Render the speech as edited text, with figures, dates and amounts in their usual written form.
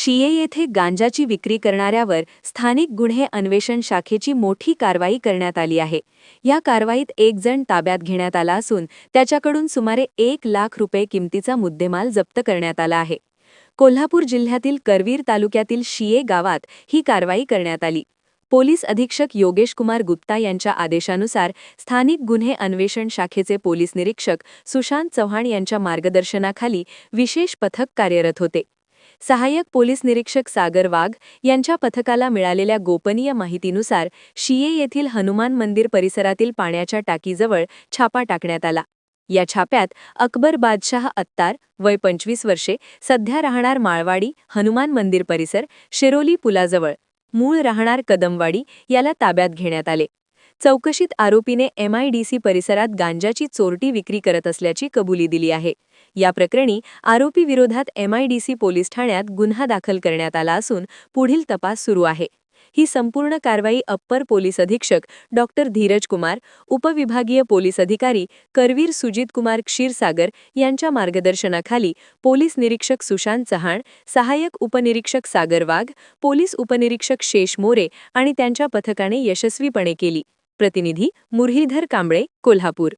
शिये येथे गांजाची विक्री करणाऱ्यावर स्थानिक गुन्हे अन्वेषण शाखेची मोठी कारवाई करण्यात आली आहे। या कारवाईत एक जण ताब्यात घेण्यात आला असून त्याच्याकडून सुमारे 1,00,000 रुपये किमतीचा मुद्देमाल जप्त करण्यात आला आहे। कोल्हापूर जिल्ह्यातील करवीर तालुक्यातील शिये गावात ही कारवाई करण्यात आली। पोलीस अधीक्षक योगेश कुमार गुप्ता यांच्या आदेशानुसार स्थानिक गुन्हे अन्वेषण शाखेचे पोलीस निरीक्षक सुशांत चव्हाण यांच्या मार्गदर्शनाखाली विशेष पथक कार्यरत होते। सहाय्यक पोलीस निरीक्षक सागर वाघ यांच्या पथकाला मिळालेल्या गोपनीय माहितीनुसार शिये येथील हनुमान मंदिर परिसरातील पाण्याच्या टाकीजवळ छापा टाकण्यात आला। या छाप्यात अकबर बादशाह अत्तार, वय 25 वर्षे, सध्या राहणार माळवाडी, हनुमान मंदिर परिसर, शिरोली पुलाजवळ, मूळ राहणार कदमवाडी, याला ताब्यात घेण्यात आले। चौकशीत आरोपीने MIDC परिसरात गांजाची चोरटी विक्री करत असल्याची कबुली दिली आहे। या प्रकरणी आरोपी विरोधात MIDC पोलीस ठाण्यात गुन्हा दाखल करण्यात आला असून पुढील तपास सुरू आहे। ही संपूर्ण कारवाई अप्पर पोलीस अधीक्षक डॉक्टर धीरज कुमार, उपविभागीय पोलीस अधिकारी करवीर सुजित कुमार क्षीरसागर यांच्या मार्गदर्शनाखाली पोलीस निरीक्षक सुशांत चव्हाण, सहाय्यक उपनिरीक्षक सागर वाघ, पोलीस उपनिरीक्षक शेष मोरे आणि त्यांच्या पथकाने यशस्वीपणे केली। प्रतिनिधी मुरलीधर कांबळे, कोल्हापूर।